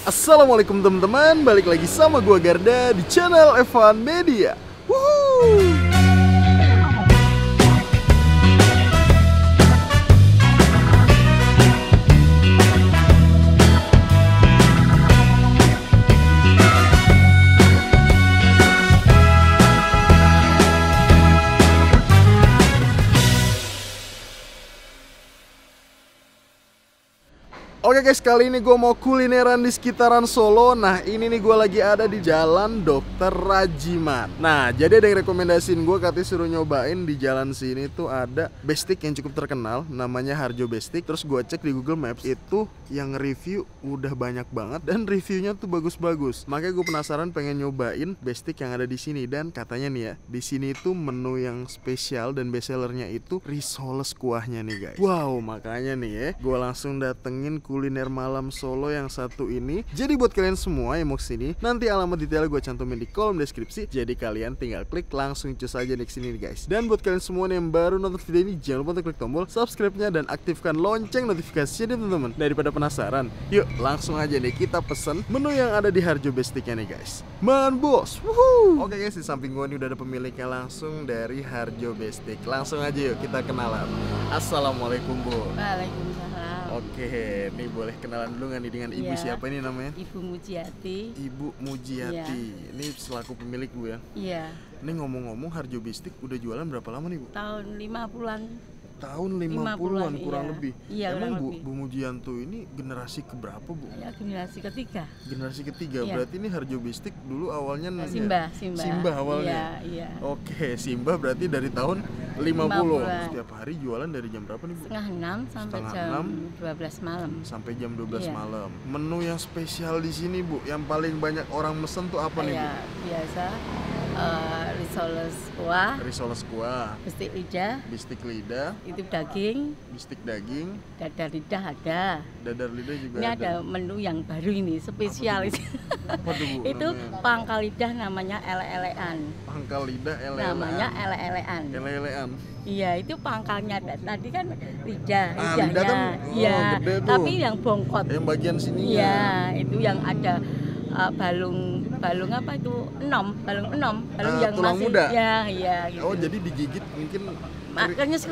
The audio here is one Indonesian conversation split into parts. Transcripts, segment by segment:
Assalamualaikum teman-teman, balik lagi sama gua Garda di channel Evan Media. Woohoo! Oke guys, kali ini gue mau kulineran di sekitaran Solo. Nah ini nih gue lagi ada di Jalan Dr. Rajiman. Nah jadi ada yang rekomendasiin gue, katanya suruh nyobain di jalan sini tuh ada bestik yang cukup terkenal, namanya Harjo Bestik. Terus gue cek di Google Maps, itu yang review udah banyak banget dan reviewnya tuh bagus-bagus. Makanya gue penasaran pengen nyobain bestik yang ada di sini. Dan katanya nih ya, di sini tuh menu yang spesial dan bestsellernya itu risoles kuahnya nih guys. Wow, makanya nih ya, gue langsung datengin kuliner malam Solo yang satu ini. Jadi buat kalian semua yang mau kesini, nanti alamat detail gue cantumin di kolom deskripsi. Jadi kalian tinggal klik langsung cus aja nih kesini nih guys. Dan buat kalian semua yang baru nonton video ini, jangan lupa untuk klik tombol subscribe-nya dan aktifkan lonceng notifikasinya teman-teman. Daripada penasaran, yuk langsung aja nih kita pesen menu yang ada di Harjo Bestiknya nih guys. Man bos, wuhuu. Oke guys, di samping gue nih udah ada pemiliknya langsung dari Harjo Bestik. Langsung aja yuk kita kenalan. Assalamualaikum Bu. Waalaikumsalam. Oke, nih boleh kenalan dulu nggak nih dengan ibu siapa ini namanya? Ibu Mujiati. Ibu Mujiati. Ini selaku pemilik Bu ya? Iya. Ini ngomong-ngomong Harjo Bestik udah jualan berapa lama nih Bu? Tahun 50-an. Tahun 50-an kurang iya. lebih. Iya, Emang kurang Bu, lebih. Bu Mujianto ini generasi keberapa Bu? Ya, generasi ketiga. Generasi ketiga. Iya. Berarti ini Harjo Bestik dulu awalnya Simba. Simba awalnya. Iya. Oke, Simba berarti dari tahun 50. 50-an. Setiap hari jualan dari jam berapa nih Bu? Setengah 6 sampai Setengah jam 6. 12 malam. Sampai jam 12 Iya. malam. Menu yang spesial di sini Bu, yang paling banyak orang mesen tuh apa nih Bu? Kayak biasa risoles kuah, Risoles kuah, bestik lidah, bistik lidah, itu daging, bistik daging, dadar lidah ada. dadar lidah juga Ini ada menu yang baru ini, spesial itu. Apa tuh Bu? Itu namanya? pangkal lidah namanya ele-elean. Pangkal lidah ele-elean. Namanya ele-elean. Ele-elean. Iya, itu pangkalnya. Tadi kan lidah, lidah kan iya, gede tuh. tapi yang bongkot. Yang bagian sininya. Iya, itu yang ada balung apa itu? Balung yang tulang masih muda? iya gitu. Oh, jadi digigit mungkin Krenyes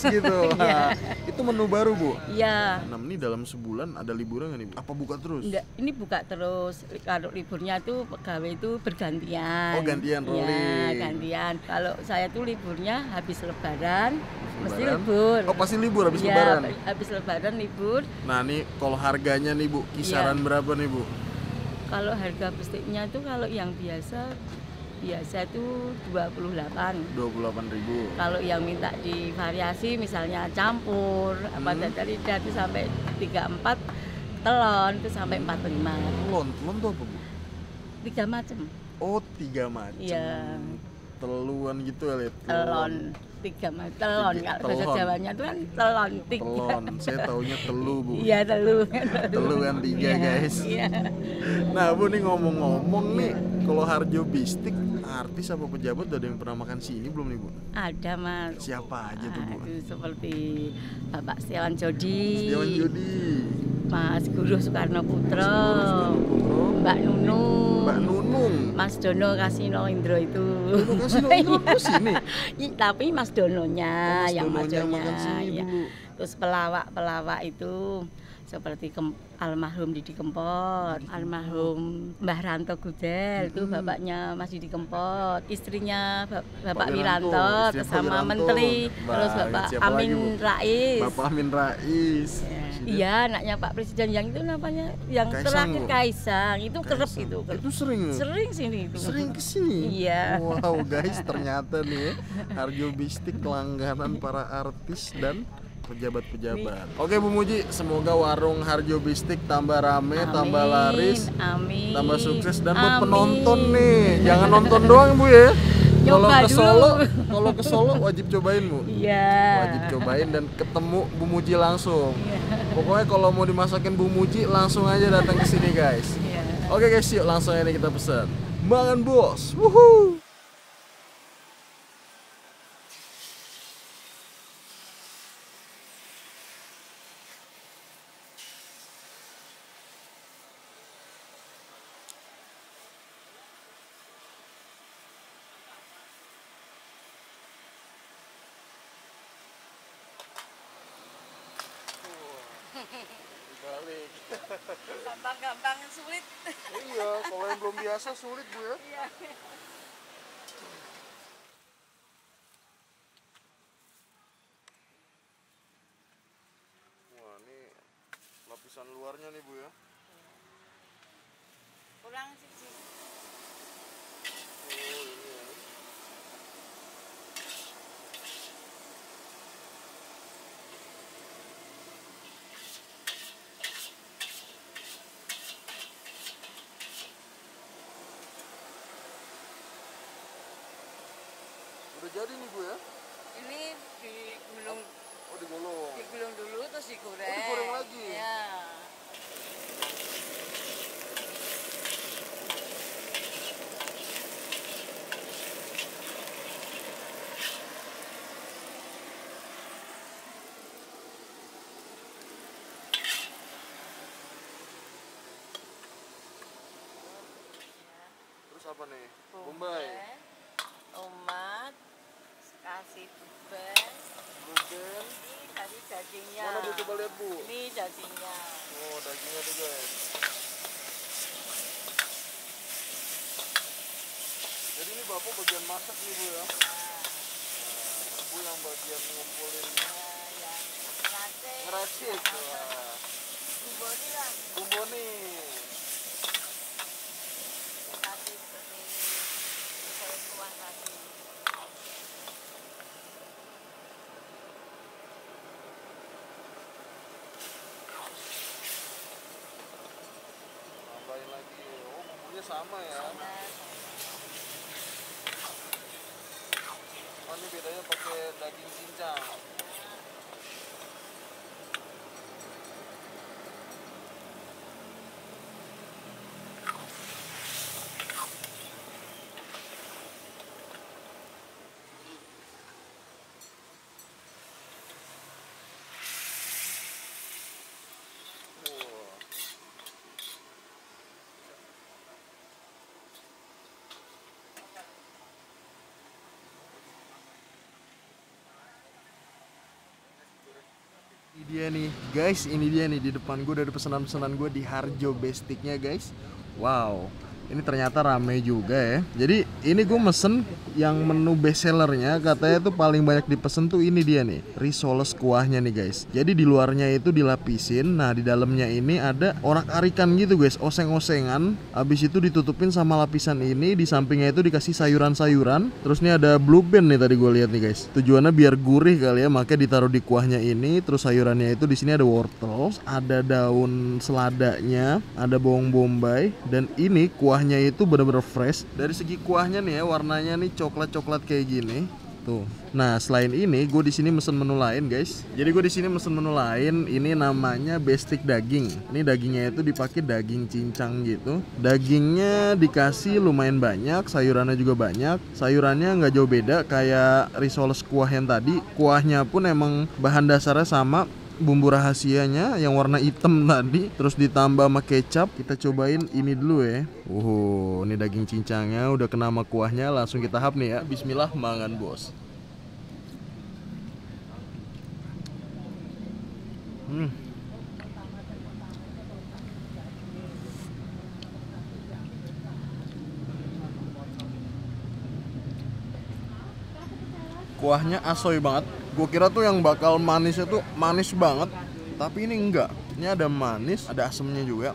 gitu. Iya. Itu menu baru Bu. Iya. Nah, ini dalam sebulan ada liburan nggak nih Bu? Apa buka terus? Enggak, ini buka terus. Kalau liburnya tuh pegawai itu bergantian. Oh, gantian rolling. Iya, gantian. Kalau saya tuh liburnya habis lebaran, mesti Lebaran? libur. Oh, pasti libur habis Iya, lebaran. habis lebaran libur. Nah, nih kalau harganya nih Bu, kisaran berapa nih Bu? Kalau harga bestiknya itu kalau yang biasa itu 28. 28.000. Kalau yang minta divariasi misalnya campur apa dadar lidah itu sampai 34, telon itu sampai 45. Telon tuh apa Bu? 3 macam. Oh, 3 macam. Iya. Teluan gitu ya, Lid? Telon 3 macam. Telon kalau bahasa Telon. Jawanya itu kan telon 3. Telon, saya taunya telu Bu. Iya, telu. Telu kan 3 Iya, guys. Iya. Nah Bu, nih ngomong-ngomong nih, kalau Harjo Bestik, artis apa pejabat udah ada yang pernah makan sini belum nih Bu? Ada Mas. Siapa aja tuh Bu? Itu seperti Bapak Setiawan Jodi. Setiawan Jodi, Mas Guru Soekarno Putro, Putro, Mbak Nunung, Mbak Nunung. Mas Dono Kasino Indro itu. Dono Kasino Indro terus sini? Tapi Mas Dononya, Mas yang Dononya majonya. makan sini Ya. dulu. Terus pelawak itu seperti almarhum Didi Kempot, almarhum Mbah Ranto Gudel, itu bapaknya Mas Didi Kempot, istrinya Bapak Wiranto, istri Pak sama Wiranto. Menteri, terus Baik, Bapak siapa Amin lagi, Bu? Rais. Bapak Amin Rais. Iya, anaknya Pak Presiden yang itu namanya yang Kaisang, terakhir Bu. Kaisang, itu kerep Kaisang. itu. Itu sering. Sering sini itu. Sering kesini. Iya. Wow guys, ternyata nih ya, Harjo Bestik langganan para artis dan pejabat-pejabat. Oke Bu Muji, semoga warung Harjo Bestik tambah rame, tambah laris, Amin. tambah sukses. Dan buat Amin. penonton nih, jangan nonton doang Bu ya. Kalau Nyoba ke Solo, dulu. kalau ke Solo wajib cobain Bu. Iya. Wajib cobain dan ketemu Bu Muji langsung. Iya. Pokoknya kalau mau dimasakin Bu Muji langsung aja datang ke sini guys. Iya. Oke guys, yuk langsung aja nih kita pesan. Mangan bos. Wuhu. Balik. Gampang-gampang sulit. Iya, kalau yang belum biasa sulit Bu ya. Iya. Wah, ini lapisan luarnya nih Bu ya. Kurang sih. Oh, ini ya. Udah jadi nih Bu ya. Ini digulung Digulung. dulu terus digoreng. Oh, digoreng lagi? Iya. Terus apa nih? Bombay. Tomat, kasih blueberry, Blueberry. ini kasih dagingnya. Mana Bu, coba lihat Bu. Ini dagingnya. Oh, dagingnya tuh guys. Jadi ini Bapak bagian masak nih Bu ya. Nah, Bu yang bagian ngumpulin yang ngeracik. Wah. bumbu ini lah. Bumbu nih. Kasih seperti kayak kuah tadi. Tambahin lagi. Oh, bumbunya sama ya. Oh, ini bedanya pakai daging cincang. Wah. Ini dia nih guys, ini dia nih di depan gue dari pesanan-pesanan gue di Harjo Bestiknya guys. Wow, ini ternyata rame juga ya. Jadi ini gue mesen yang menu best sellernya, katanya tuh paling banyak dipesen tuh ini dia nih, risoles kuahnya nih guys. Jadi di luarnya itu dilapisin, nah di dalamnya ini ada orak-arikan gitu guys, oseng-osengan. Habis itu ditutupin sama lapisan ini, di sampingnya itu dikasih sayuran-sayuran. Terus ini ada blue band nih tadi gue lihat nih guys. Tujuannya biar gurih kali ya, makanya ditaruh di kuahnya ini. Terus sayurannya itu di sini ada wortel, ada daun seladanya, ada bawang bombay, dan ini kuahnya itu bener-bener fresh. Dari segi kuahnya nih ya, warnanya nih coklat-coklat kayak gini. Tuh. Nah, selain ini gue di sini mesen menu lain, guys. Jadi gue di sini mesen menu lain, ini namanya bestik daging. Ini dagingnya itu dipakai daging cincang gitu. Dagingnya dikasih lumayan banyak, sayurannya juga banyak. Sayurannya nggak jauh beda kayak risoles kuah yang tadi. Kuahnya pun emang bahan dasarnya sama. Bumbu rahasianya yang warna hitam tadi, terus ditambah sama kecap. Kita cobain ini dulu ya. Ini daging cincangnya udah kena sama kuahnya, langsung kita hap nih ya. Bismillah, mangan bos. Kuahnya asoy banget. Gue kira tuh yang bakal manisnya tuh manis banget, tapi ini enggak. Ini ada manis, ada asemnya juga.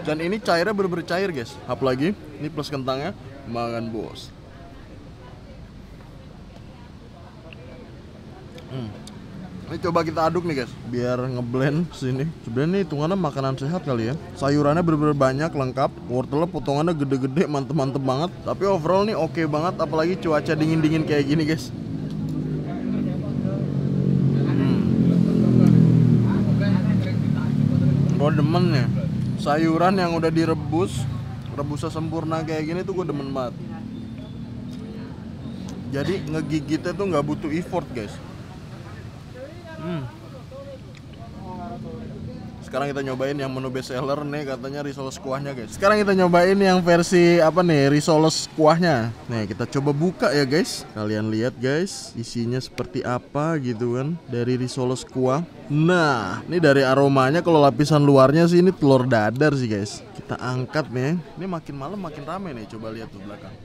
Dan ini cairnya bener-bener cair guys. Apalagi ini plus kentangnya, mangan bos. Ini coba kita aduk nih guys, biar ngeblend sini. Sebenarnya ini hitungannya makanan sehat kali ya. Sayurannya bener-bener banyak, lengkap. Wortelnya potongannya gede-gede, mantep-mantep banget. Tapi overall nih oke banget, apalagi cuaca dingin-dingin kayak gini guys. Gue demen nih sayuran yang udah direbus, rebusnya sempurna kayak gini tuh gue demen banget. Jadi ngegigitnya tuh nggak butuh effort guys. Sekarang kita nyobain yang menu best seller nih, katanya risoles kuahnya guys. Sekarang kita nyobain yang versi apa nih, risoles kuahnya. Nih kita coba buka ya guys. Kalian lihat guys, isinya seperti apa gitu kan dari risoles kuah. Nah, ini dari aromanya kalau lapisan luarnya sih ini telur dadar sih guys. Kita angkat nih. Ini makin malam makin rame nih, coba lihat tuh belakang.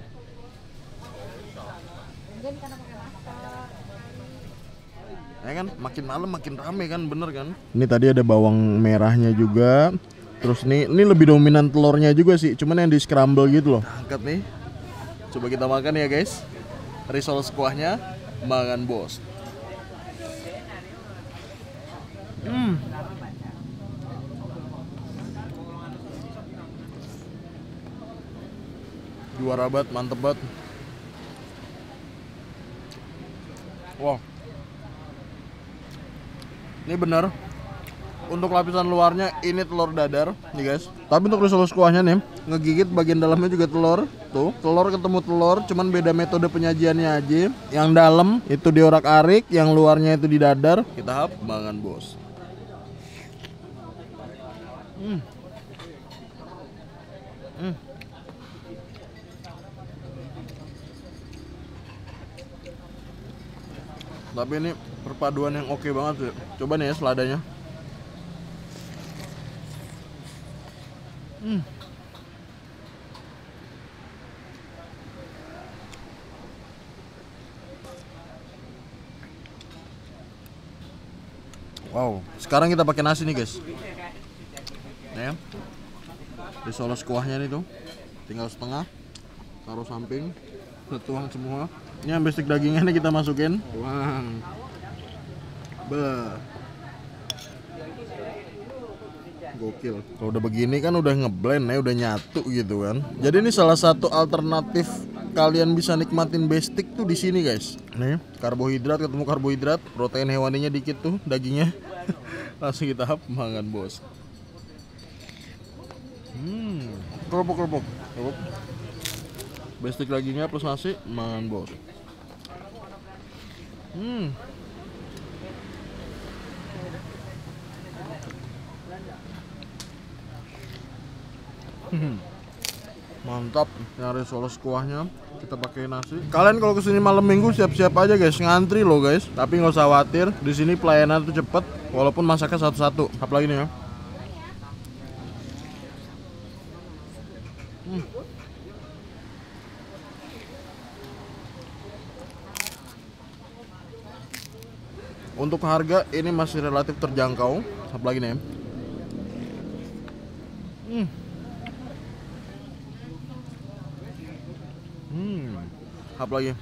Ya kan, makin malam makin rame kan, bener kan? Ini tadi ada bawang merahnya juga. Terus nih, ini lebih dominan telurnya juga sih, cuman yang di scramble gitu loh. Angkat nih. Coba kita makan ya guys. Risoles kuahnya, makan bos. Juara banget, mantep banget. Wow. Ini bener, untuk lapisan luarnya ini telur dadar nih guys. Tapi untuk risoles kuahnya nih, ngegigit bagian dalamnya juga telur. Tuh, telur ketemu telur, cuman beda metode penyajiannya aja. Yang dalam itu diorak-arik, yang luarnya itu didadar. Kita hap, makan bos. Tapi ini perpaduan yang oke banget sih. Coba nih ya seladanya. Wow, sekarang kita pakai nasi nih guys. Nih ya. Risoles kuahnya nih tuh. Tinggal setengah. Taruh samping. Tuang semua. Ini yang basic dagingnya nih kita masukin. Tuang. Bah. Gokil. Kalau udah begini kan udah ngeblend ya, udah nyatu gitu kan. Jadi ini salah satu alternatif kalian bisa nikmatin bestik tuh di sini guys. Nih, karbohidrat ketemu karbohidrat, protein hewaninya dikit tuh dagingnya. Langsung kita hap, makan bos. Kerupuk. Bestik dagingnya plus nasi, makan bos. Mantap, nyari risoles kuahnya kita pakai nasi. Kalian kalau kesini malam minggu siap-siap aja guys, ngantri loh guys. Tapi nggak usah khawatir, di sini pelayanan tuh cepet, walaupun masaknya satu-satu. Apalagi nih ya. Untuk harga ini masih relatif terjangkau. Apalagi nih ya. Apalagi